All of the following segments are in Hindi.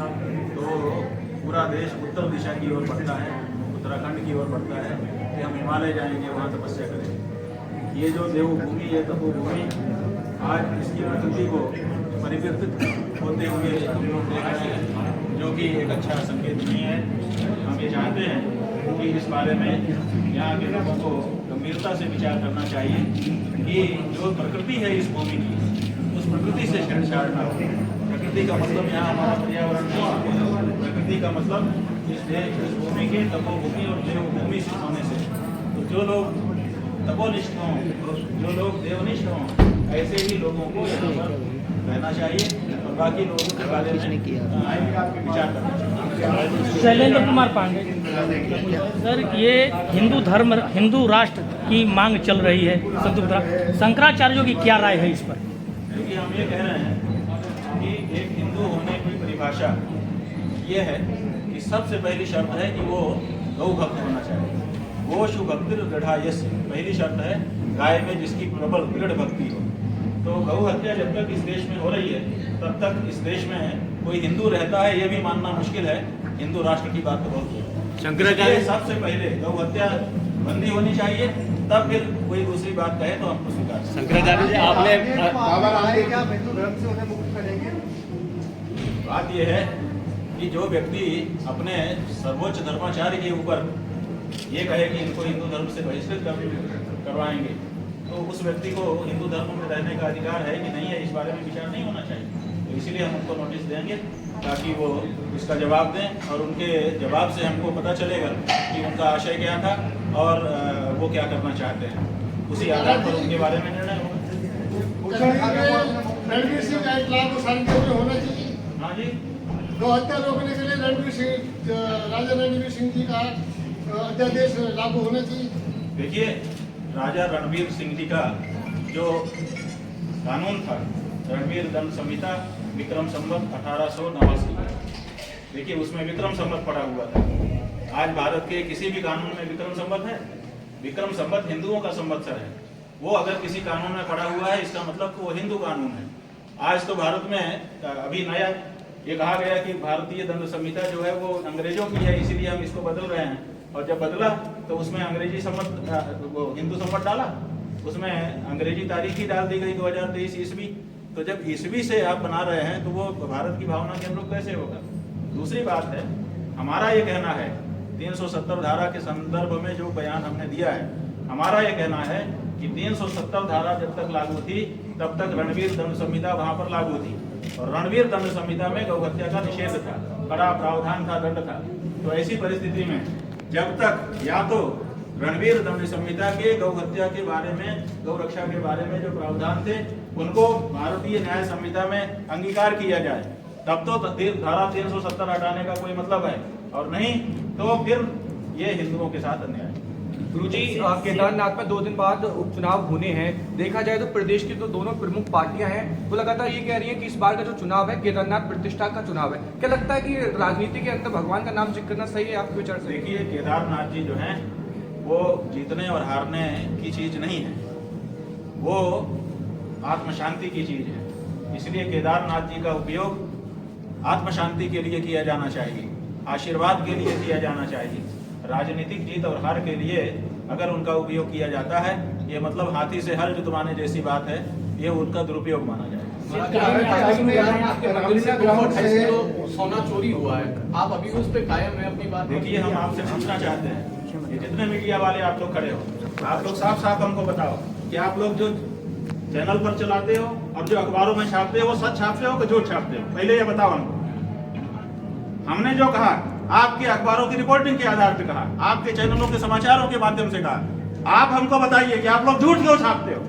तो पूरा देश उत्तर दिशा की ओर बढ़ता है, उत्तराखंड की ओर बढ़ता है कि हम हिमालय जाएंगे, वहाँ तपस्या करेंगे। ये जो देवभूमि है तपोभूमि, आज इसकी प्रकृति को परिवर्तित होते हुए हम लोग देख रहे हैं, जो कि एक अच्छा संकेत नहीं है। हम ये चाहते हैं कि इस बारे में यहाँ के लोगों को गंभीरता से विचार करना चाहिए कि जो प्रकृति है इस भूमि की, उस प्रकृति से छेड़छाड़ ना हो। प्रकृति का मतलब यहाँ हमारा पर्यावरण नहीं है, प्रकृति का मतलब इस भूमि के तपोभूमि और देवभूमि से होने से। तो जो लोग तपोनिष्ठ हों, जो लोग देवनिष्ठ हों, ऐसे ही लोगों को यहाँ पर रहना चाहिए और बाकी लोगों के बारे में विचार करना चाहिए। शैलेंद्र कुमार पांडे सर, ये हिंदू धर्म, हिंदू राष्ट्र की मांग चल रही है शंकराचार्यों की क्या राय है इस पर? क्योंकि हम ये कह रहे हैं कि एक हिंदू होने की परिभाषा ये है कि सबसे पहली शर्त है कि वो गौ भक्त होना चाहिए। गोशु भक्ति दृढ़ायस्य, पहली शर्त है गाय में जिसकी प्रबल दृढ़ भक्ति हो। तो गौ हत्या जब तक इस देश में हो रही है, तब तक इस देश में कोई हिंदू रहता है ये भी मानना मुश्किल है। हिंदू राष्ट्र की बात तो बहुत है। शंकराचार्य सबसे पहले गौ हत्या बंदी होनी चाहिए, तब फिर कोई दूसरी बात कहे तो हमको स्वीकार। शंकराचार्य जी, आपने बात यह है कि जो व्यक्ति अपने सर्वोच्च धर्माचार्य के ऊपर ये कहे कि इनको हिंदू धर्म से बहिष्कृत करवाएंगे, तो उस व्यक्ति को हिंदू धर्म में रहने का अधिकार है कि नहीं है, इस बारे में विचार नहीं होना चाहिए। तो इसीलिए हम उनको नोटिस देंगे ताकि वो इसका जवाब दें और उनके जवाब से हमको पता चलेगा कि उनका आशय क्या था और वो क्या करना चाहते हैं। उसी आधार पर उनके बारे में निर्णय होगा। रणवीर सिंह का इतलाक होना चाहिए। हाँ जी, गौ हत्या रोकने के लिए राजा रणवीर सिंह जी का अध्यादेश लागू होना चाहिए। देखिए, राजा रणवीर सिंह जी का जो कानून था, रणवीर दंड संहिता, विक्रम संवत 1889, देखिए उसमें विक्रम संवत पड़ा हुआ था। आज भारत के किसी भी कानून में विक्रम संवत है? विक्रम संवत हिंदुओं का संवत्सर है। वो अगर किसी कानून में पड़ा हुआ है, इसका मतलब वो हिंदू कानून है। आज तो भारत में अभी नया ये कहा गया कि भारतीय दंड संहिता जो है वो अंग्रेजों की है, इसीलिए हम इसको बदल रहे हैं। और जब बदला तो उसमें अंग्रेजी संवत, वो हिंदू संवत डाला, उसमें अंग्रेजी तारीख ही डाल दी गई 2023 ईस्वी। तो जब ईस्वी से आप बना रहे हैं तो वो भारत की भावना के अनुरूप कैसे होगा? दूसरी बात है, हमारा ये कहना है 370 धारा के संदर्भ में जो बयान हमने दिया है, हमारा ये कहना है कि 370 धारा जब तक लागू थी तब तक रणवीर दंड संहिता वहां पर लागू थी। और रणवीर दंड संहिता में गौ हत्या का निषेध था, बड़ा प्रावधान था, दंड था। तो ऐसी परिस्थिति में जब तक या तो रणवीर दंड संहिता के गौ हत्या के बारे में, गौ रक्षा के बारे में जो प्रावधान थे उनको भारतीय न्याय संहिता में अंगीकार किया जाए, तब तो धारा 370 हटाने का कोई मतलब है, और नहीं तो फिर ये हिंदुओं के साथ अन्याय। गुरुजी, केदारनाथ में 2 दिन बाद उपचुनाव होने हैं। देखा जाए तो प्रदेश की तो दोनों प्रमुख पार्टियां हैं, वो लगातार ये कह रही हैं कि इस बार का जो चुनाव है केदारनाथ प्रतिष्ठा का चुनाव है। क्या लगता है कि राजनीति के अंदर भगवान का नाम जिक्र करना सही है आपके विचार से? देखिए, केदारनाथ जी जो हैं वो जीतने और हारने की चीज नहीं है, वो आत्म शांति की चीज है। इसलिए केदारनाथ जी का उपयोग आत्म शांति के लिए किया जाना चाहिए, आशीर्वाद के लिए किया जाना चाहिए। राजनीतिक जीत और हार के लिए अगर उनका उपयोग किया जाता है, ये मतलब हाथी से हल जुतवाने जैसी बात है, ये उनका दुरुपयोग माना जाए। सोना चोरी हुआ है, आप अभी उस पर कायम है अपनी बात? देखिए, हम आपसे पूछना चाहते हैं, ये जितने मीडिया वाले आप लोग खड़े हो, आप लोग साफ साफ हमको बताओ कि आप लोग जो चैनल पर चलाते हो और जो अखबारों में छापते हो वो सच छापते हो कि झूठ छापते हो? पहले ये बताओ हमको। हमने जो कहा आपके अखबारों की रिपोर्टिंग के आधार पर कहा, आपके चैनलों के समाचारों के माध्यम से कहा। आप हमको बताइए कि आप लोग झूठ क्यों छापते हो?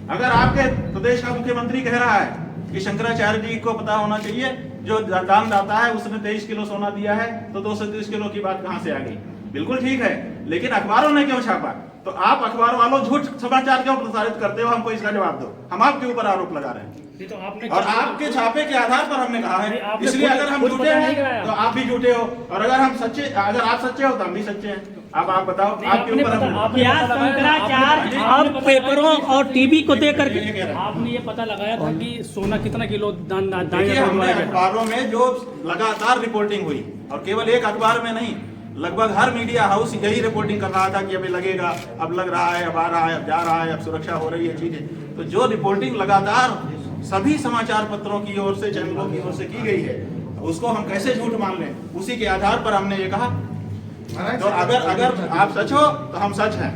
अगर आपके प्रदेश का मुख्यमंत्री कह रहा है कि शंकराचार्य जी को पता होना चाहिए, जो दान दाता है उसने 23 किलो सोना दिया है, तो 230 किलो की बात कहां से आ गई? बिल्कुल ठीक है, लेकिन अखबारों ने क्यों छापा? तो आप अखबार वालों झूठ समाचार क्यों प्रसारित करते हो? हमको इसका जवाब दो, हम आपके ऊपर आरोप लगा रहे हैं। नहीं तो आपने और आपके छापे के आधार पर हमने कहा नहीं, है। आपने इसलिए खुद- अगर हम खुद झूठे पता नहीं हैं कराया। तो आप भी झूठे हो, और अगर आप सच्चे हो तो हम भी सच्चे हैं। अब आप बताओ, आपके आपने ऊपर पता- हम आपने क्या पता लगाया था? शंकराचार्य आपने अब पता पेपरों लगाया और टीवी को दे करके ये कह रहा हूं। आपने ये पता लगाया था कि सोना कितना किलो देखिए, हमने अखबारों में जो लगातार रिपोर्टिंग हुई, और केवल एक अखबार में नहीं, लगभग हर मीडिया हाउस यही रिपोर्टिंग कर रहा था कि अभी लगेगा, अब लग रहा है, अब आ रहा है, अब जा रहा है, अब सुरक्षा हो रही है, चीजें। तो जो रिपोर्टिंग लगातार सभी समाचार पत्रों की ओर से, चैनलों की ओर से की गई है, उसको हम कैसे झूठ मान लें? उसी के आधार पर हमने ये कहा। तो अगर आप सच हो तो हम सच हैं,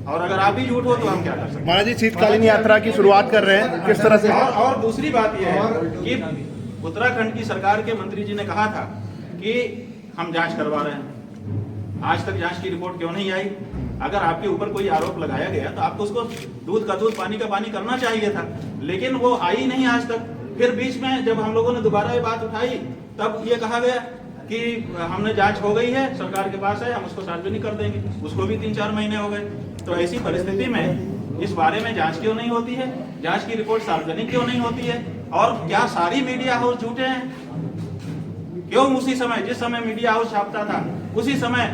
और अगर आप भी झूठ हो तो हम क्या कर सकते हैं? महाराज जी शीतकालीन यात्रा की शुरुआत कर रहे हैं, किस तरह से? और दूसरी बात यह है कि उत्तराखंड की सरकार के मंत्री जी ने कहा था कि हम जांच करवा रहे हैं। आज तक जांच की रिपोर्ट क्यों नहीं आई? अगर आपके ऊपर कोई आरोप लगाया गया तो आपको उसको दूध का दूध पानी का पानी करना चाहिए था, लेकिन वो आई नहीं आज तक। फिर बीच में जब हम लोगों ने दोबारा ये बात उठाई, तब ये कहा गया कि हमने जांच हो गई है, सरकार के पास है, हम उसको सार्वजनिक कर देंगे। उसको भी 3-4 महीने हो गए। तो ऐसी परिस्थिति में इस बारे में जांच क्यों नहीं होती है? जांच की रिपोर्ट सार्वजनिक क्यों नहीं होती है? और क्या सारी मीडिया हाउस झूठे हैं? क्यों उसी समय, जिस समय मीडिया हाउस छापता था, उसी समय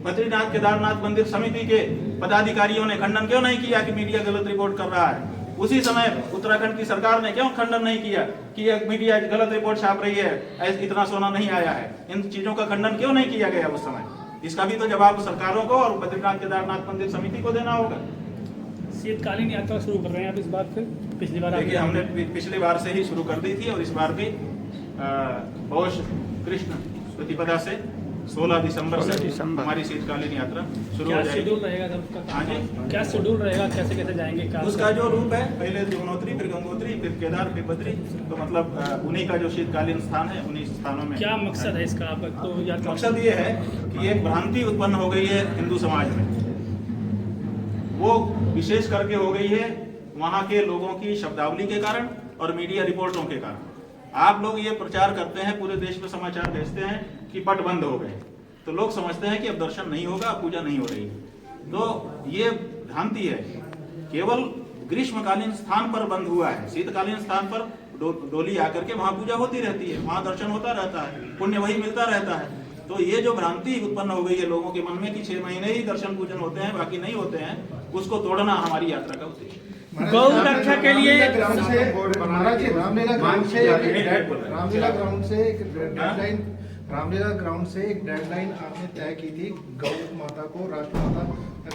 बद्रीनाथ केदारनाथ मंदिर समिति के पदाधिकारियों ने खंडन क्यों नहीं किया कि मीडिया गलत रिपोर्ट कर रहा है? उसी समय उत्तराखंड की सरकार ने क्यों खंडन नहीं किया कि यह मीडिया गलत रिपोर्ट छाप रही है, इतना सोना नहीं आया है? इन चीजों का खंडन क्यों नहीं किया गया उस समय? इसका भी तो जवाब सरकारों को और बद्रीनाथ केदारनाथ मंदिर समिति को देना होगा। शीतकालीन यात्रा शुरू कर रहे हैं आप इस बार? फिर पिछली बार देखिए, हमने पिछली बार से ही शुरू कर दी थी, और इस बार भी पौष कृष्ण प्रतिपदा से 16 दिसंबर से हमारी शीतकालीन यात्रा शुरू क्या हो जाएगी। शेड्यूल रहेगा जब उसका? हाँ जी, क्या शेड्यूल रहेगा, कैसे कैसे जाएंगे? क्या उसका जो रूप है, पहले यमुनोत्री, फिर गंगोत्री, फिर केदार, फिर बद्री, तो मतलब उन्हीं का जो शीतकालीन स्थान है, उन्हीं स्थानों में। क्या मकसद है इसका आपका? तो यात्रा मकसद ये है कि एक भ्रांति उत्पन्न हो गई है हिंदू समाज में, वो विशेष करके हो गई है वहाँ के लोगों की शब्दावली के कारण और मीडिया रिपोर्टों के कारण। आप लोग ये प्रचार करते हैं, पूरे देश में समाचार भेजते हैं कि पट बंद हो गए, तो लोग समझते हैं कि अब दर्शन नहीं होगा, अब पूजा नहीं हो रही। तो ये भ्रांति है। केवल ग्रीष्मकालीन स्थान पर बंद हुआ है, शीतकालीन स्थान पर डोली आकर के वहां पूजा होती रहती है, वहां दर्शन होता रहता है, पुण्य वही मिलता रहता है। तो ये जो भ्रांति उत्पन्न हो गई है लोगों के मन में कि 6 महीने ही दर्शन पूजन होते हैं, बाकी नहीं होते हैं, उसको तोड़ना हमारी यात्रा का उद्देश्य है। गौ रक्षा के लिए महाराज जी, रामलीला ग्राउंड से एक डेडलाइन आपने तय की थी, गौ माता को राष्ट्रमाता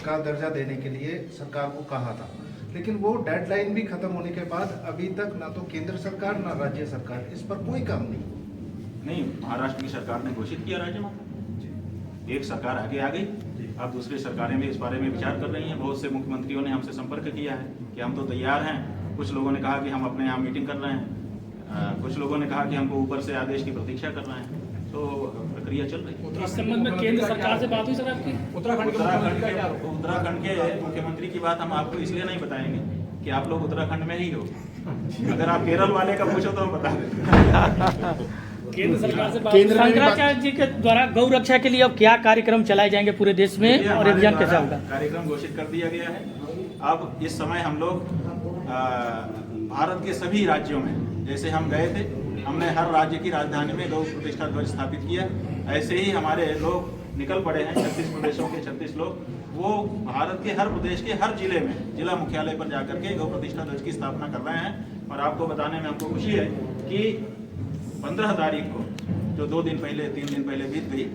का दर्जा देने के लिए सरकार को कहा था, लेकिन वो डेडलाइन भी खत्म होने के बाद अभी तक ना तो केंद्र सरकार ना राज्य सरकार इस पर कोई काम नहीं। महाराष्ट्र की सरकार ने घोषित किया राज्य माता, एक सरकार आगे आ गई, अब दूसरी सरकारें भी इस बारे में विचार कर रही हैं। बहुत से मुख्यमंत्रियों ने हमसे संपर्क किया है कि हम तो तैयार हैं। कुछ लोगों ने कहा कि हम अपने यहाँ मीटिंग कर रहे हैं, कुछ लोगों ने कहा कि हमको ऊपर से आदेश की प्रतीक्षा कर रहे हैं। तो प्रक्रिया चल रही है। इस संबंध में केंद्र सरकार से बात हुई सर आपकी? उत्तराखंड के मुख्यमंत्री की बात हम आपको इसलिए नहीं बताएंगे कि आप लोग उत्तराखंड में ही हो। अगर आप केरल वाले का पूछो तो हम बता दें। केंद्र सरकार से बात? शंकराचार्य जी के द्वारा गौ रक्षा के लिए अब क्या कार्यक्रम चलाए जाएंगे पूरे देश में, और अभियान कैसा होगा? कार्यक्रम घोषित कर दिया गया है। अब इस समय हम लोग भारत के सभी राज्यों में, जैसे हम गए थे, हमने हर राज्य की राजधानी में गौ प्रतिष्ठा ध्वज स्थापित किया। ऐसे ही हमारे लोग निकल पड़े हैं, 36 प्रदेशों के 36 लोग, वो भारत के हर प्रदेश के हर जिले में जिला मुख्यालय पर जाकर के गौ प्रतिष्ठा ध्वज की स्थापना कर रहे हैं। और आपको बताने में हमको खुशी है कि 15 तारीख को, जो 2 दिन पहले 3 दिन पहले बीत गई,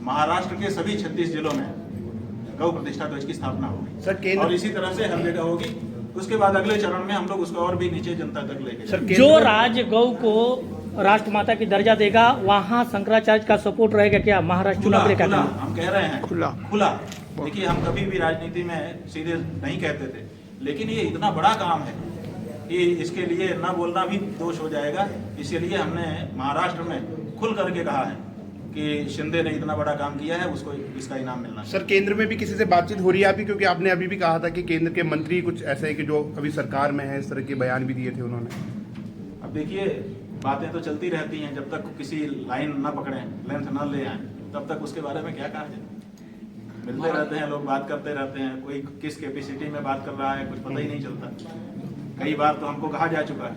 महाराष्ट्र के सभी 36 जिलों में गौ प्रतिष्ठा ध्वज की स्थापना होगी, और इसी तरह से हर जगह होगी। उसके बाद अगले चरण में हम लोग उसको और भी नीचे जनता तक लेके जो राज्य गौ को राष्ट्रमाता की दर्जा देगा, वहाँ शंकराचार्य का सपोर्ट रहेगा क्या? महाराष्ट्र चुनाव खुला, हम कह रहे हैं खुला। देखिए, हम कभी भी राजनीति में सीधे नहीं कहते थे, लेकिन ये इतना बड़ा काम है कि इसके लिए न बोलना भी दोष हो जाएगा। इसीलिए हमने महाराष्ट्र में खुल करके कहा है कि शिंदे ने इतना बड़ा काम किया है, उसको इसका इनाम मिलना चाहिए। सर, केंद्र में भी किसी से बातचीत हो रही है आपकी? क्योंकि आपने अभी भी कहा था कि केंद्र के मंत्री कुछ ऐसे हैं कि जो अभी सरकार में है, इस तरह के बयान भी दिए थे उन्होंने। अब देखिए, बातें तो चलती रहती हैं, जब तक किसी लाइन न पकड़ें, लेंथ न ले आए, तब तक उसके बारे में क्या कहा जाए। मिलते रहते हैं लोग, बात करते रहते हैं, कोई किस कैपेसिटी में बात कर रहा है कुछ पता ही नहीं चलता। कई बार तो हमको कहा जा चुका है।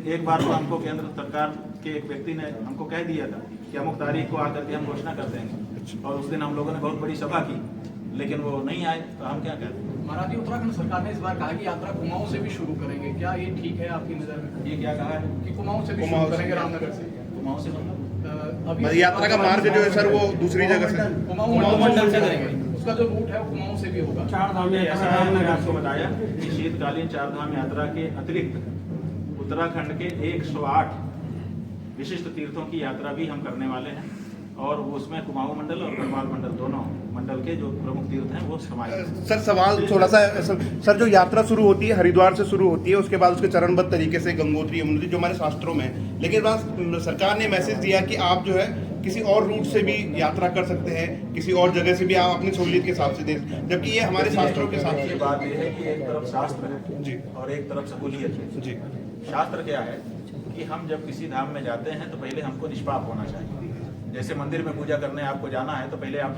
एक बार तो हमको केंद्र सरकार के एक व्यक्ति ने हमको कह दिया था कि अमुक तारीख को आकर के हम घोषणा कर देंगे, और उस दिन हम लोगों ने बहुत बड़ी सभा की, लेकिन वो नहीं आए, तो हम क्या कहते हैं। महाराज जी, उत्तराखंड सरकार ने इस बार कहा कि यात्रा कुमाऊं से भी शुरू करेंगे, क्या ये ठीक है आपकी नजर में? ये क्या कहा है कि कुमाऊं से भी शुरू करेंगे, रामनगर से? कुमाऊं से अभी यात्रा का मार्ग जो है सर वो दूसरी जगह से कुमाऊं मंडल से करेंगे, उसका जो रूट है वो कुमाऊं से भी होगा। ऐसा है, मैंने आपको बताया कि शीतकालीन चारधाम यात्रा के अतिरिक्त उत्तराखंड के 108 विशिष्ट तीर्थों की यात्रा भी हम करने वाले हैं, और उसमें कुमाऊं मंडल और गढ़वाल मंडल दोनों मंडल के जो प्रमुख तीर्थ हैं वो समाहित हैं। सर सवाल थोड़ा सा सर जो यात्रा शुरू होती है हरिद्वार से शुरू होती है, उसके बाद उसके चरणबद्ध तरीके से गंगोत्री यमुनोत्री जो हमारे शास्त्रों में है, लेकिन वहाँ सरकार ने मैसेज दिया कि आप जो है किसी और रूट से भी यात्रा कर सकते हैं, किसी और जगह से भी आप अपनी सहूलियत के हिसाब से दें, जबकि ये हमारे शास्त्रों के हिसाब से। बात यह है कि एक तरफ शास्त्र है जी और एक तरफ सहूलियत है। जी शास्त्र क्या है कि हम जब किसी धाम में जाते हैं तो पहले हमको निष्पाप होना चाहिए। जैसे मंदिर में पूजा करने आपको जाना है तो पहले आप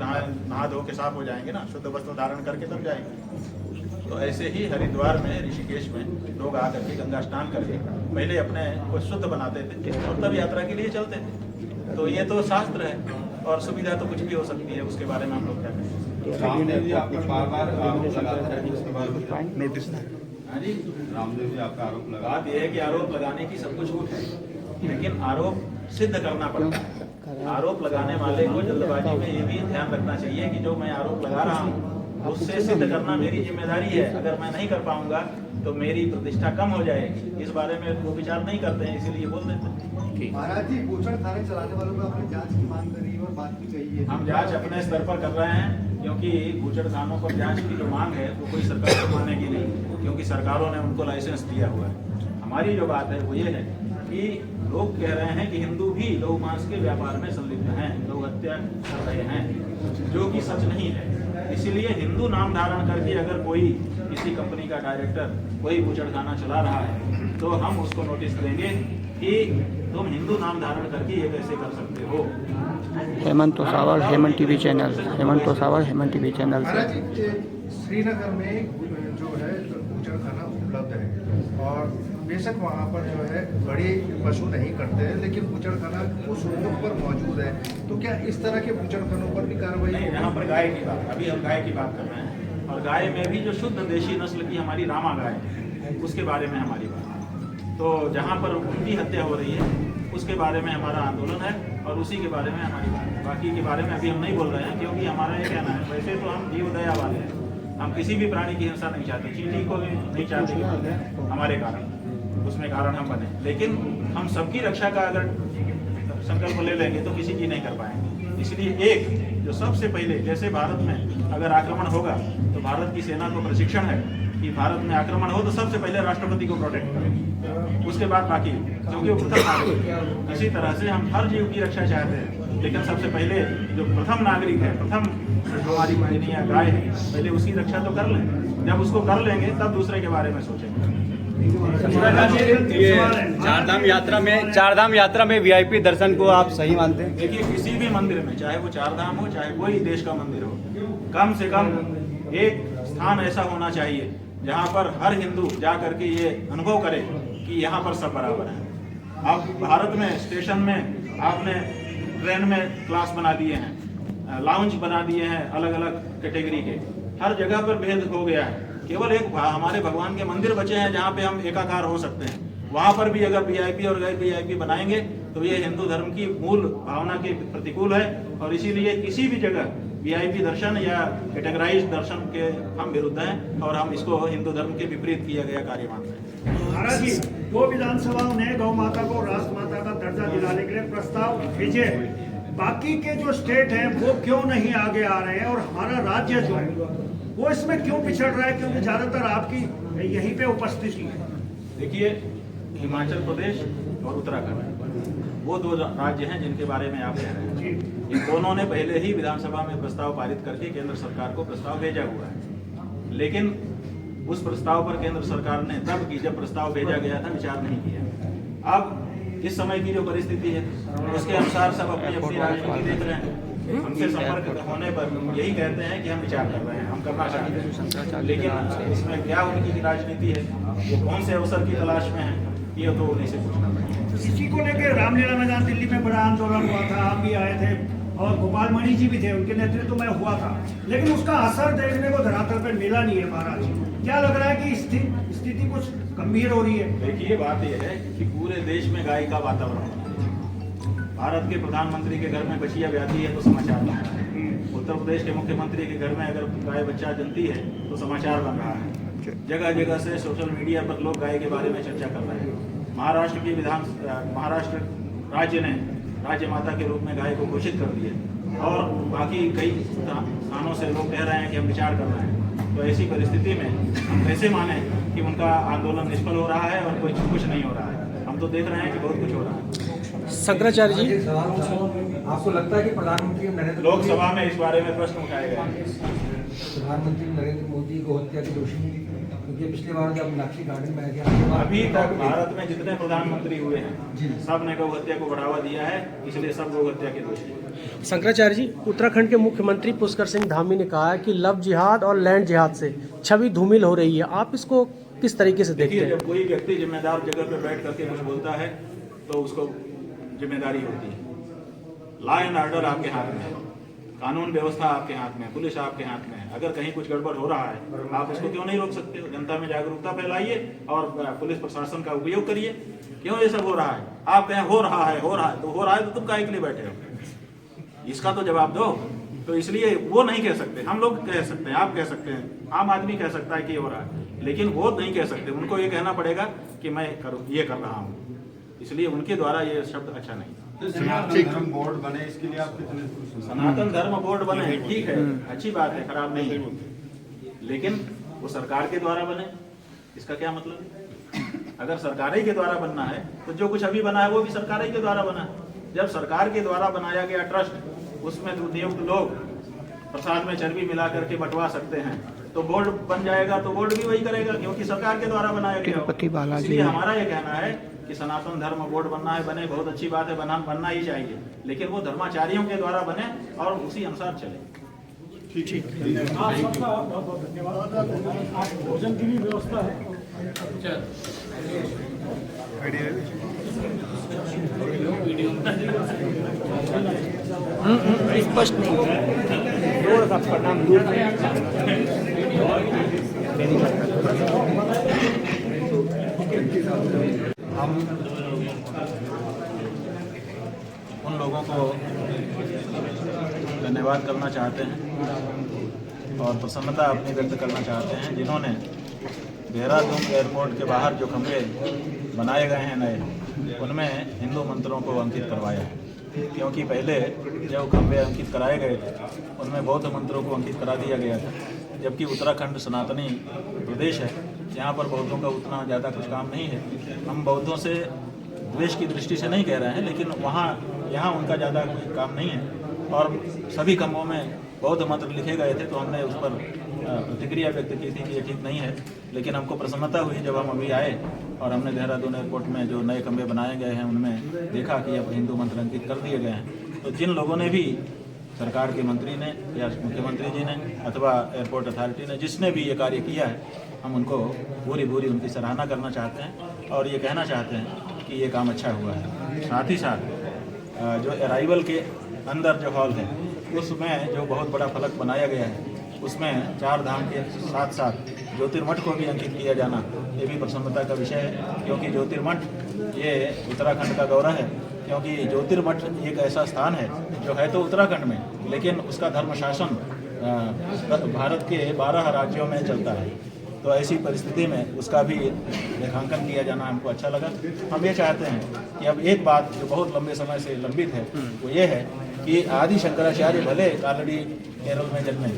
नहा धो के साफ हो जाएंगे ना, शुद्ध वस्त्र धारण करके तब जाएंगे। तो ऐसे ही हरिद्वार में, ऋषिकेश में लोग आकर के गंगा स्नान करके पहले अपने को शुद्ध बनाते थे और तब यात्रा के लिए चलते थे। तो ये तो शास्त्र है, और सुविधा तो कुछ भी हो सकती है, उसके बारे में हम लोग क्या करें। रामदेव जी आपका बार-बार आरोप लगाते हैं, उसके बाद नोटिस हाँ जी, रामदेव जी आपका आरोप लगा। बात यह है कि आरोप लगाने की सब कुछ छूट है, लेकिन आरोप सिद्ध करना पड़ता है। आरोप लगाने वाले को जल्दबाजी में ये भी ध्यान रखना चाहिए कि जो मैं आरोप लगा रहा हूँ उससे सिद्ध करना मेरी जिम्मेदारी है। अगर मैं नहीं कर पाऊंगा तो मेरी प्रतिष्ठा कम हो जाएगी। इस बारे में वो विचार नहीं करते हैं, इसीलिए बोल देते हैं। महाराज जी, बूचड़खाने चलाने वालों पर आपने जांच की मांग करी और बात की गई है। हम जांच अपने स्तर पर कर रहे हैं, क्योंकि बूचड़खानों पर जांच की जो मांग है वो कोई सरकार को मानेगी नहीं, क्योंकि सरकारों ने उनको लाइसेंस दिया हुआ है। हमारी जो बात है वो ये है कि लोग कह रहे हैं कि हिंदू भी गौ मांस के व्यापार में संलिप्त हैं, गौ हत्या कर रहे हैं, जो कि सच नहीं है। इसीलिए हिंदू नाम धारण करके अगर कोई किसी कंपनी का डायरेक्टर कोई बूचड़खाना चला रहा है तो हम उसको नोटिस देंगे कि तुम हिंदू नाम धारण करके ये कैसे कर सकते हो। Hemant Tosawal, Hemant TV channel, Hemant Tosawal, Hemant TV channel. महाराज जी, श्रीनगर में जो है बूचड़खाना उपलब्ध है, और बेशक वहाँ पर जो है बड़े पशु नहीं करते हैं, लेकिन बूचड़खाना उस रोड पर मौजूद है, तो क्या इस तरह के बूचड़खानों पर भी कार्रवाई? नहीं, यहाँ पर गाय की बात, अभी हम गाय की बात कर रहे हैं, और गाय में भी जो शुद्ध देशी नस्ल की हमारी रामा गाय है उसके बारे में हमारी बात है। तो जहाँ पर उनकी हत्या हो रही है उसके बारे में हमारा आंदोलन है, और उसी के बारे में हमारी बात है। बाकी के बारे में अभी हम नहीं बोल रहे हैं, क्योंकि हमारा ये कहना है, वैसे तो हम जीव दया वाले हैं, हम किसी भी प्राणी की हिंसा नहीं चाहते, चींटी को भी नहीं चाहते कि हमारे कारण उसमें कारण हम बने, लेकिन हम सबकी रक्षा का अगर संकल्प ले लेंगे तो किसी की नहीं कर पाएंगे। इसलिए एक जो सबसे पहले, जैसे भारत में अगर आक्रमण होगा तो भारत की सेना को प्रशिक्षण है कि भारत में आक्रमण हो तो सबसे पहले राष्ट्रपति को प्रोटेक्ट करें, उसके बाद बाकी, क्योंकि वो प्रथम नागरिक। इसी तरह से हम हर जीव की रक्षा चाहते हैं, लेकिन सबसे पहले जो प्रथम नागरिक है, प्रथम हमारी महिला गाय है, पहले उसकी रक्षा तो कर लें। जब उसको कर लेंगे तब दूसरे के बारे में सोचेंगे। चारधाम यात्रा में वीआईपी दर्शन को आप सही मानते हैं? देखिए, किसी भी मंदिर में, चाहे वो चारधाम हो, चाहे कोई देश का मंदिर हो, कम से कम एक स्थान ऐसा होना चाहिए जहाँ पर हर हिंदू जा करके ये अनुभव करे कि यहाँ पर सब बराबर है। अब भारत में स्टेशन में आपने ट्रेन में क्लास बना दिए हैं, लाउंज बना दिए हैं अलग अलग कैटेगरी के, हर जगह पर भेद हो गया है। केवल एक हमारे भगवान के मंदिर बचे हैं जहाँ पे हम एकाकार हो सकते हैं, वहाँ पर भी अगर वीआईपी और गैर वीआईपी बनाएंगे तो ये हिंदू धर्म की मूल भावना के प्रतिकूल है, और इसीलिए किसी भी जगह वीआईपी दर्शन या कैटेगराइज दर्शन के हम विरुद्ध हैं, और हम इसको हिंदू धर्म के विपरीत किया गया कार्य मानते हैं। महाराज जी, दो विधानसभाओं ने गौ माता को राष्ट्रमाता का दर्जा दिलाने के लिए प्रस्ताव भेजे, बाकी के जो स्टेट हैं वो क्यों नहीं आगे आ रहे हैं, और हमारा राज्य जो है वो इसमें क्यों पिछड़ रहा है, क्योंकि ज्यादातर आपकी यहीं पे उपस्थिति है? देखिए, हिमाचल प्रदेश और उत्तराखंड वो दो राज्य हैं जिनके बारे में आप कह रहे हैं। इन दोनों ने पहले ही विधानसभा में प्रस्ताव पारित करके केंद्र सरकार को प्रस्ताव भेजा हुआ है, लेकिन उस प्रस्ताव पर केंद्र सरकार ने तब की जब प्रस्ताव भेजा गया था विचार नहीं किया। अब इस समय की जो परिस्थिति है उसके अनुसार सब अपनी अपनी राजनीति देख रहे हैं। हमसे संपर्क होने पर यही कहते हैं कि हम विचार कर रहे हैं, हम करना चाहते हैं, लेकिन इसमें क्या उनकी राजनीति है, वो कौन से अवसर की तलाश में है, ये तो उन्हीं से पूछना पड़ेगा। इसी को लेकर रामलीला मैदान दिल्ली में बड़ा आंदोलन हुआ था, आप भी आए थे और गोपाल मणि जी भी थे, उनके नेतृत्व में हुआ था, लेकिन उसका असर देखने को धरातल पर मिला नहीं है। महाराज, क्या लग रहा है कि स्थिति कुछ गंभीर हो रही है? देखिए, बात यह है कि पूरे देश में गाय का वातावरण है। भारत के प्रधानमंत्री के घर में बछिया ब्याती है तो समाचार बन रहा है, उत्तर प्रदेश के मुख्यमंत्री के घर में अगर गाय बच्चा जनती है तो समाचार बन रहा है, जगह जगह से सोशल मीडिया पर लोग गाय के बारे में चर्चा कर रहे हैं। महाराष्ट्र राज्य ने राज्य माता के रूप में गाय को घोषित कर दिया और बाकी कई स्थानों से लोग कह रहे हैं कि हम विचार कर रहे हैं। तो ऐसी परिस्थिति में हम कैसे माने कि उनका आंदोलन निष्फल हो रहा है और कुछ नहीं हो रहा है? हम तो देख रहे हैं कि बहुत कुछ हो रहा है। शंकराचार्य जी, आपको लगता है कि प्रधानमंत्री नरेंद्र लोकसभा में इस बारे में प्रश्न उठाए गए, प्रधानमंत्री नरेंद्र मोदी को हत्या के दोषी, क्योंकि पिछली बार जब मीनाक्षी गार्डन में गया, अभी तक भारत में जितने प्रधानमंत्री हुए हैं सब ने गौ हत्या को बढ़ावा दिया है, इसलिए सब गौ हत्या के दोषी हैं। शंकराचार्य जी, उत्तराखंड के मुख्यमंत्री पुष्कर सिंह धामी ने कहा है कि लव जिहाद और लैंड जिहाद से छवि धूमिल हो रही है, आप इसको किस तरीके से देखते हैं? जब कोई व्यक्ति जिम्मेदार जगह पर बैठ करके कुछ बोलता है तो उसको जिम्मेदारी होती है। लॉ एंड ऑर्डर आपके हाथ में है, कानून व्यवस्था आपके हाथ में है, पुलिस आपके हाथ में है। अगर कहीं कुछ गड़बड़ हो रहा है आप उसको क्यों नहीं रोक सकते हो? जनता में जागरूकता फैलाइए और पुलिस प्रशासन का उपयोग करिए। क्यों ये सब हो रहा है? आप कहें हो रहा है तो तुम काहे के लिए बैठे हो? इसका तो जवाब दो। तो इसलिए वो नहीं कह सकते, हम लोग कह सकते हैं, आप कह सकते हैं, आम आदमी कह सकता है कि हो रहा है, लेकिन वो नहीं कह सकते। उनको ये कहना पड़ेगा कि मैं ये कर रहा हूँ, इसलिए उनके द्वारा ये शब्द अच्छा नहीं। सनातन धर्म बोर्ड बने, इसके लिए आप कितने? सनातन धर्म बोर्ड बने, ठीक है, अच्छी बात है, खराब नहीं है, लेकिन वो सरकार के द्वारा बने, इसका क्या मतलब है? अगर सरकार ही के द्वारा बनना है तो जो कुछ अभी बना है वो भी सरकार ही के द्वारा बना है। जब सरकार के द्वारा बनाया गया ट्रस्ट, उसमें नियुक्त लोग प्रसाद में चर्बी मिला करके बंटवा सकते हैं, तो बोर्ड बन जाएगा तो बोर्ड भी वही करेगा, क्योंकि सरकार के द्वारा बनाया गया। इसलिए हमारा ये कहना है कि सनातन धर्म बोर्ड बनना है, बने, बहुत अच्छी बात है, बनना ही चाहिए, लेकिन वो धर्माचार्यों के द्वारा बने और उसी अनुसार चले। ठीक, आप सबका बहुत बहुत धन्यवाद। भोजन की भी व्यवस्था है। स्पष्ट नहीं प्रणाम दूर हम उन लोगों को धन्यवाद करना चाहते हैं और प्रसन्नता अपनी व्यक्त करना चाहते हैं जिन्होंने देहरादून एयरपोर्ट के बाहर जो खंभे बनाए गए हैं नए, उनमें हिंदू मंत्रों को अंकित करवाया है। क्योंकि पहले जो खंभे अंकित कराए गए थे उनमें बौद्ध मंत्रों को अंकित करा दिया गया था, जबकि उत्तराखंड सनातनी प्रदेश है, यहाँ पर बौद्धों का उतना ज़्यादा कुछ काम नहीं है। हम बौद्धों से द्वेष की दृष्टि से नहीं कह रहे हैं, लेकिन यहाँ उनका ज़्यादा कोई काम नहीं है और सभी खंभों में बौद्ध मंत्र लिखे गए थे, तो हमने उस पर प्रतिक्रिया व्यक्त की थी कि ये ठीक नहीं है। लेकिन हमको प्रसन्नता हुई जब हम अभी आए और हमने देहरादून एयरपोर्ट में जो नए खंभे बनाए गए हैं उनमें देखा कि अब हिंदू मंत्र अंकित कर दिए गए हैं। तो जिन लोगों ने भी, सरकार के मंत्री ने या मुख्यमंत्री जी ने अथवा एयरपोर्ट अथॉरिटी ने, जिसने भी ये कार्य किया है, हम उनको पूरी उनकी सराहना करना चाहते हैं और ये कहना चाहते हैं कि ये काम अच्छा हुआ है। साथ ही साथ जो अराइवल के अंदर जो हॉल है उसमें जो बहुत बड़ा फलक बनाया गया है, उसमें 4 धाम के साथ साथ ज्योतिर्मठ को भी अंकित किया जाना, ये भी प्रसन्नता का विषय है। क्योंकि ज्योतिर्मठ ये उत्तराखंड का गौरव है, क्योंकि ज्योतिर्मठ एक ऐसा स्थान है जो है तो उत्तराखंड में, लेकिन उसका धर्मशासन भारत के 12 राज्यों में चलता है। तो ऐसी परिस्थिति में उसका भी लेखांकन किया जाना हमको अच्छा लगा। हम ये चाहते हैं कि अब एक बात जो बहुत लंबे समय से लंबित है वो ये है कि आदि शंकराचार्य भले कालड़ी केरल में जन्मे,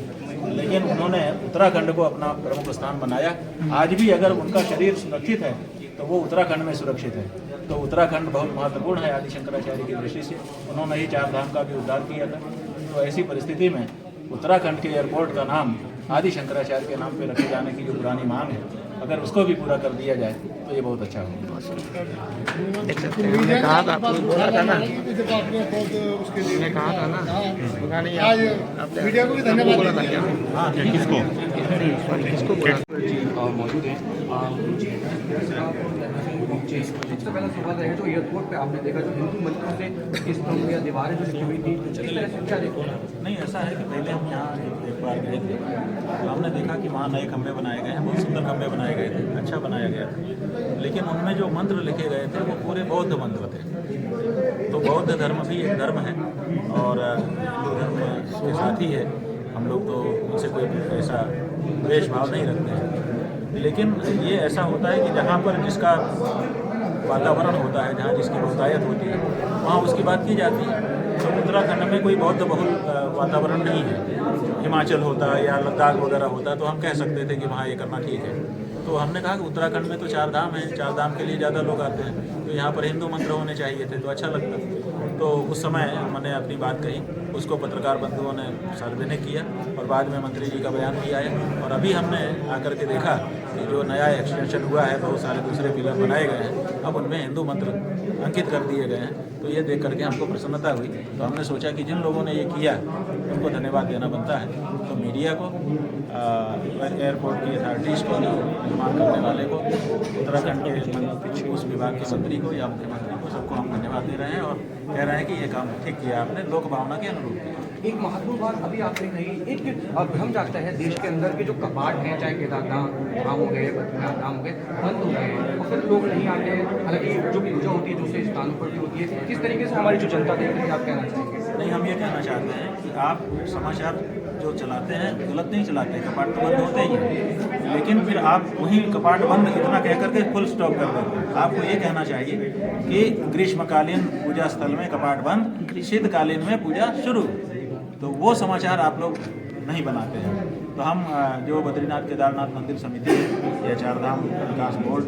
लेकिन उन्होंने उत्तराखंड को अपना प्रमुख स्थान बनाया। आज भी अगर उनका शरीर सुरक्षित है तो वो उत्तराखंड में सुरक्षित है। तो उत्तराखंड बहुत महत्वपूर्ण है आदि शंकराचार्य की दृष्टि से, उन्होंने ही 4 धाम का भी उद्धार किया था। तो ऐसी परिस्थिति में उत्तराखंड के एयरपोर्ट का नाम आदि शंकराचार्य के नाम पर रखे जाने की जो पुरानी मांग है, अगर उसको भी पूरा कर दिया जाए तो ये बहुत अच्छा होगा। देख सकते हैं, हमने कहा था, आपको बोला था ना, हमने कहा था ना, बोला नहीं मीडिया को भी धन्यवाद बोला था क्या? हाँ, किसको सॉरी किसको बोला? मौजूद हैं सबसे पहला सवाल रहेगा, जो एयरपोर्ट पे आपने देखा जो हिंदू मंत्रों से किस तरह या दीवारें जो लिखी हुई थी, किस तरह से क्या देखो? नहीं, ऐसा है कि पहले हम यहाँ एक बार गए थे, तो हमने देखा कि वहाँ नए खंभे बनाए गए हैं, बहुत सुंदर खंभे बनाए गए थे, अच्छा बनाया गया था, लेकिन उनमें जो मंत्र लिखे गए थे वो पूरे बौद्ध मंत्र थे। तो बौद्ध धर्म भी एक धर्म है और हिंदू धर्म के साथ ही है, हम लोग तो उनसे कोई ऐसा द्वेषभाव नहीं रखते हैं। लेकिन ये ऐसा होता है कि जहाँ पर जिसका वातावरण होता है, जहाँ जिसकी बहुतायत होती है, वहाँ उसकी बात की जाती है। तो उत्तराखंड में कोई बौद्ध बहुल वातावरण नहीं है, हिमाचल होता है या लद्दाख वगैरह होता है तो हम कह सकते थे कि वहाँ ये करना ठीक है। तो हमने कहा कि उत्तराखंड में तो 4 धाम हैं, 4 धाम के लिए ज़्यादा लोग आते हैं, तो यहाँ पर हिंदू मंत्र होने चाहिए थे तो अच्छा लगता। तो उस समय मैंने अपनी बात कही, उसको पत्रकार बंधुओं ने सार्वजनिक किया और बाद में मंत्री जी का बयान भी आया। और अभी हमने आकर के देखा कि जो नया एक्सटेंशन हुआ है, बहुत सारे दूसरे पिलर बनाए गए हैं, अब उनमें हिंदू मंत्र अंकित कर दिए गए हैं। तो ये देख करके हमको प्रसन्नता हुई। तो हमने सोचा कि जिन लोगों ने ये किया उनको धन्यवाद देना बनता है। तो मीडिया को, एयरपोर्ट की अथॉरिटीज़ को, निर्माण करने वाले को, उत्तराखंड के उस विभाग के मंत्री को या मुख्यमंत्री को, सबको हम धन्यवाद दे रहे हैं और कह रहे हैं कि ये काम ठीक किया आपने, लोक भावना के अनुरूप। एक महत्वपूर्ण बात अभी आपने कही, एक भ्रम जागता है देश के अंदर के जो कपाट हैं, चाहे केदारनाथ धाम हो गए, बद्रीनाथ धाम हो गए, बंद हो गए हैं और फिर लोग नहीं आते हैं। हालांकि जो पूजा होती है दूसरे स्थानों पर भी होती है, किस तरीके से हमारी जो जनता देख रही है, आप कहना चाहेंगे? नहीं, हम ये कहना चाहते हैं कि आप समाचार जो चलाते हैं गलत नहीं चलाते, कपाट तो बंद होते ही हैं, लेकिन फिर आप वही कपाट बंद इतना कह करके फुल स्टॉप कर देते हैं। आपको ये कहना चाहिए कि ग्रीष्मकालीन पूजा स्थल में कपाट बंद, शीतकालीन में पूजा शुरू। तो वो समाचार आप लोग नहीं बनाते हैं। तो हम जो बद्रीनाथ केदारनाथ मंदिर समिति है या 4 धाम विकास बोर्ड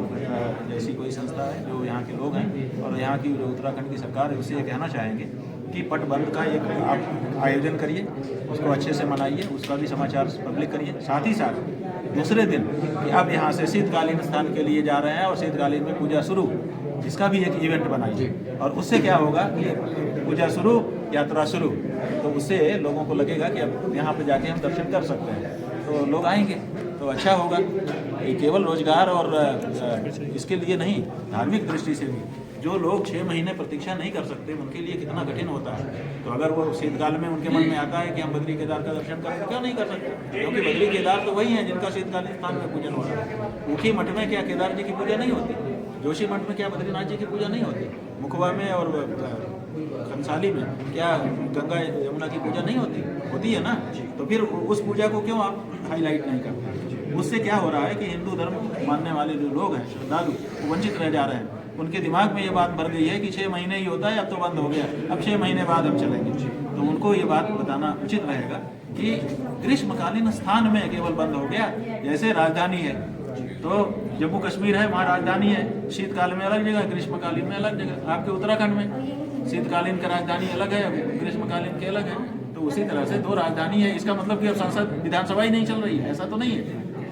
जैसी कोई संस्था है, जो यहाँ के लोग हैं और यहाँ की जो उत्तराखंड की सरकार है, उससे ये कहना चाहेंगे कि पट बंद का एक आप आयोजन करिए, उसको अच्छे से मनाइए, उसका भी समाचार पब्लिक करिए। साथ ही साथ दूसरे दिन कि आप यहाँ से शीतकालीन स्थान के लिए जा रहे हैं और शीतकालीन में पूजा शुरू, इसका भी एक इवेंट बनाइए। और उससे क्या होगा कि पूजा शुरू, यात्रा शुरू, तो उससे लोगों को लगेगा कि अब यहाँ पे जाके हम दर्शन कर सकते हैं, तो लोग आएंगे, तो अच्छा होगा। ये केवल रोजगार और इसके लिए नहीं, धार्मिक दृष्टि से भी जो लोग 6 महीने प्रतीक्षा नहीं कर सकते, उनके लिए कितना कठिन होता है। तो अगर वो शीतकाल में उनके मन में आता है कि हम बद्री केदार का दर्शन करें, क्यों नहीं कर सकते? क्योंकि बद्री केदार तो वही हैं जिनका शीतकालीन स्थान में पूजन हो रहा है। ऊखी मठ में क्या केदार जी की पूजा नहीं होती? जोशी मठ में क्या बद्रीनाथ जी की पूजा नहीं होती? मुखवा में और खनसाली में क्या गंगा यमुना की पूजा नहीं होती? होती है ना। तो फिर उस पूजा को क्यों आप हाईलाइट नहीं करते? उससे क्या हो रहा है कि हिंदू धर्म मानने वाले जो लोग हैं, श्रद्धालु, वो वंचित रह जा रहे हैं। उनके दिमाग में ये बात भर गई है कि 6 महीने ही होता है, अब तो बंद हो गया, अब 6 महीने बाद हम चलेंगे। तो उनको ये बात बताना उचित रहेगा कि ग्रीष्मकालीन स्थान में केवल बंद हो गया। जैसे राजधानी है, तो जम्मू कश्मीर है, वहाँ राजधानी है, शीतकाल में अलग जगह, ग्रीष्मकालीन में अलग जगह। आपके उत्तराखंड में शीतकालीन का राजधानी अलग है, ग्रीष्मकालीन के अलग है। तो उसी तरह से 2 राजधानी है। इसका मतलब कि अब संसद विधानसभा ही नहीं चल रही है, ऐसा तो नहीं है।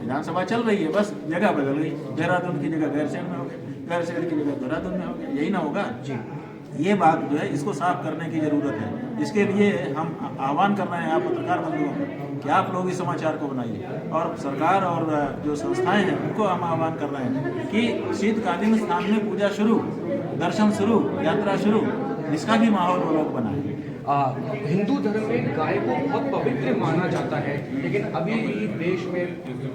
विधानसभा चल रही है, बस जगह बदल गई। देहरादून की जगह गैरसैंण में हो गया, गैरसैंण की जगह देहरादून में हो गया। यही ना होगा जी। ये बात जो है, इसको साफ करने की जरूरत है। इसके लिए हम आह्वान कर रहे हैं आप पत्रकार बंधुओं को कि आप लोग इस समाचार को बनाइए, और सरकार और जो संस्थाएं हैं उनको हम आह्वान कर रहे हैं कि शीतकालीन स्थान में पूजा शुरू, दर्शन शुरू, यात्रा शुरू, इसका भी माहौल वो लोग बनाए। हिंदू धर्म में गाय को बहुत पवित्र माना जाता है, लेकिन अभी भी देश में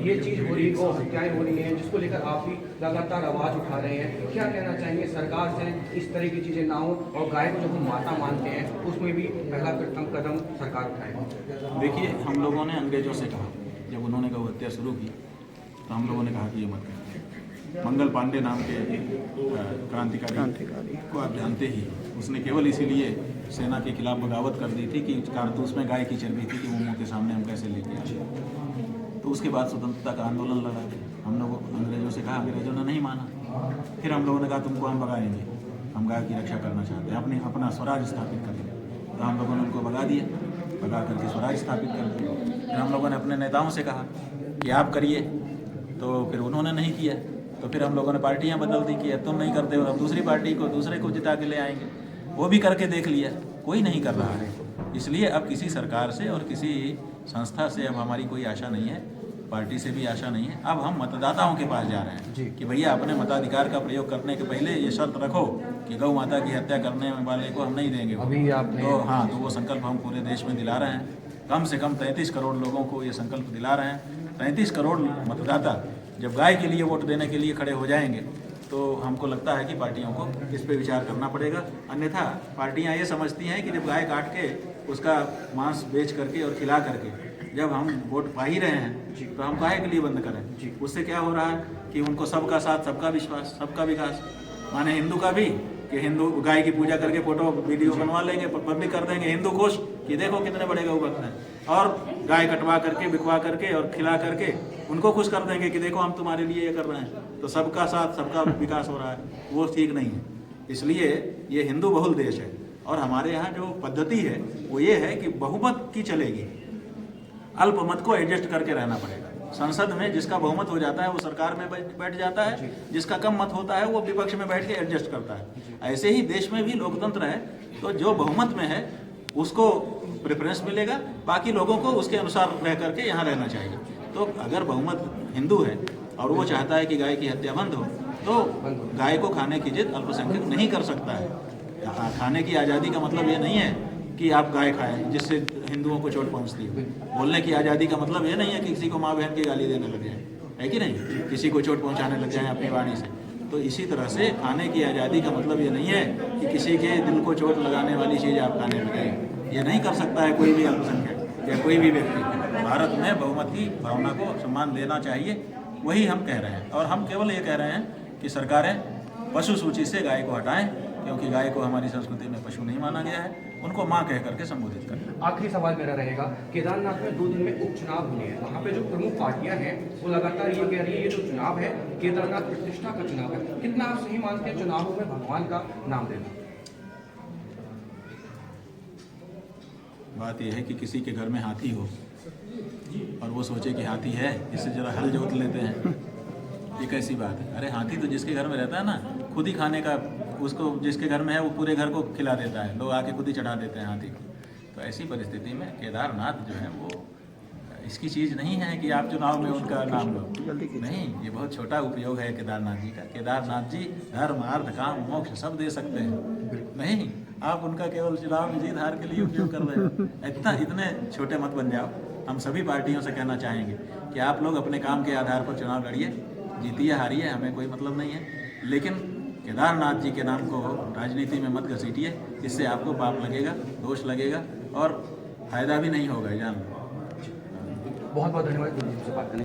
ये चीज़ हो रही है, गौ हत्याएं हो रही हैं, जिसको लेकर आप भी लगातार आवाज़ उठा रहे हैं। क्या कहना चाहेंगे सरकार से इस तरह की चीज़ें ना हो और गाय को जब हम माता मानते हैं उसमें भी पहला कदम सरकार उठाए? देखिए, हम लोगों ने अंग्रेजों से कहा, जब उन्होंने गौ हत्या शुरू की तो हम लोगों ने कहा कि ये मत करें। मंगल पांडे नाम के क्रांतिकारी को आप जानते ही, उसने केवल इसीलिए सेना के खिलाफ बगावत कर दी थी कि कारतूस में गाय की चर्बी थी कि वो मुँह के सामने हम कैसे लेके आए। तो उसके बाद स्वतंत्रता का आंदोलन लड़ा। हम लोग अंग्रेजों से कहा, अंग्रेजों ने नहीं माना। फिर हम लोगों ने कहा तुमको हम भगाएंगे, हम गाय की रक्षा करना चाहते हैं, अपना स्वराज स्थापित करेंगे। तो हम लोगों ने उनको भगा दिया, भगा करके स्वराज स्थापित कर दिया। फिर हम लोगों ने अपने नेताओं से कहा कि आप करिए, तो फिर उन्होंने नहीं किया। तो फिर हम लोगों ने पार्टियां बदल दी कि तुम नहीं करते हो, अब दूसरी पार्टी को दूसरे को जिता के ले आएंगे। वो भी करके देख लिया, कोई नहीं कर रहा है। इसलिए अब किसी सरकार से और किसी संस्था से अब हमारी कोई आशा नहीं है, पार्टी से भी आशा नहीं है। अब हम मतदाताओं के पास जा रहे हैं कि भैया अपने मताधिकार का प्रयोग करने के पहले ये शर्त रखो कि गौ माता की हत्या करने वाले को हम नहीं देंगे। अभी आपने तो हाँ, तो वो संकल्प हम पूरे देश में दिला रहे हैं। कम से कम 33 करोड़ लोगों को ये संकल्प दिला रहे हैं। 33 करोड़ मतदाता जब गाय के लिए वोट देने के लिए खड़े हो जाएंगे तो हमको लगता है कि पार्टियों को इस पे विचार करना पड़ेगा। अन्यथा पार्टियां ये समझती हैं कि जब गाय काट के उसका मांस बेच करके और खिला करके जब हम वोट पा ही रहे हैं तो हम काहे के लिए बंद करें। उससे क्या हो रहा है कि उनको सबका साथ, सबका विश्वास, सबका विकास, माने हिंदू का भी कि हिंदू गाय की पूजा करके फोटो वीडियो बनवा लेंगे, पब्लिक कर देंगे, हिंदू खुश कि देखो कितने बड़े गौ भक्त हैं, और गाय कटवा करके बिकवा करके और खिला करके उनको खुश कर देंगे कि देखो हम तुम्हारे लिए ये कर रहे हैं। तो सबका साथ, सबका विकास हो रहा है, वो ठीक नहीं है। इसलिए ये हिंदू बहुल देश है और हमारे यहाँ जो पद्धति है वो ये है कि बहुमत की चलेगी, अल्पमत को एडजस्ट करके रहना पड़ेगा। संसद में जिसका बहुमत हो जाता है वो सरकार में बैठ जाता है, जिसका कम मत होता है वो विपक्ष में बैठ के एडजस्ट करता है। ऐसे ही देश में भी लोकतंत्र है, तो जो बहुमत में है उसको प्रेफरेंस मिलेगा, बाकी लोगों को उसके अनुसार रह करके यहाँ रहना चाहिए। तो अगर बहुमत हिंदू है और वो चाहता है कि गाय की हत्या बंद हो, तो गाय को खाने की जिद अल्पसंख्यक नहीं कर सकता है। खाने की आज़ादी का मतलब ये नहीं है कि आप गाय खाएं जिससे हिंदुओं को चोट पहुंचती है। बोलने की आज़ादी का मतलब ये नहीं है कि किसी को माँ बहन की गाली देने लग जाए, है कि नहीं, किसी को चोट पहुंचाने लग जाए अपनी वाणी से। तो इसी तरह से खाने की आज़ादी का मतलब ये नहीं है कि किसी के दिल को चोट लगाने वाली चीज़ आप खाने लगे। ये नहीं कर सकता है कोई भी अल्पसंख्यक या कोई भी व्यक्ति। भारत में बहुमत की भावना को सम्मान देना चाहिए, वही हम कह रहे हैं। और हम केवल ये कह रहे हैं कि सरकारें पशु सूची से गाय को हटाएं, क्योंकि गाय को हमारी संस्कृति में पशु नहीं माना गया है। उनको माँ कह करके संबोधित करें। आखिरी सवाल मेरा रहेगा, केदारनाथ में 2 दिन में उपचुनाव होने हैं, वहाँ पे जो प्रमुख पार्टियां हैं वो लगातार ये कह रही है ये जो चुनाव है केदारनाथ प्रतिष्ठा का चुनाव है। कितना आप सही मानते हैं चुनावों में भगवान का नाम देना? बात यह है कि किसी के घर में हाथी हो और वो सोचे कि हाथी है, इससे जरा हल जोत लेते हैं, ये कैसी बात है। अरे हाथी तो जिसके घर में रहता है ना, खुद ही खाने का, उसको जिसके घर में है वो पूरे घर को खिला देता है, लोग आके खुद ही चढ़ा देते हैं हाथी को। तो ऐसी परिस्थिति में केदारनाथ जो है वो इसकी चीज़ नहीं है कि आप चुनाव में उनका नाम लो, नहीं, ये बहुत छोटा उपयोग है केदारनाथ जी का। केदारनाथ जी धर्म, अर्थ, काम, मोक्ष सब दे सकते हैं, नहीं आप उनका केवल चुनाव में जीत हार के लिए उपयोग कर रहे हैं। इतने छोटे मत बन जाओ। हम सभी पार्टियों से कहना चाहेंगे कि आप लोग अपने काम के आधार पर चुनाव लड़िए, जीतिए हारिए, हमें कोई मतलब नहीं है, लेकिन केदारनाथ जी के नाम को राजनीति में मत घसीटिए, इससे आपको पाप लगेगा, दोष लगेगा और फायदा भी नहीं होगा, जान लो। बहुत बहुत धन्यवाद से बात करने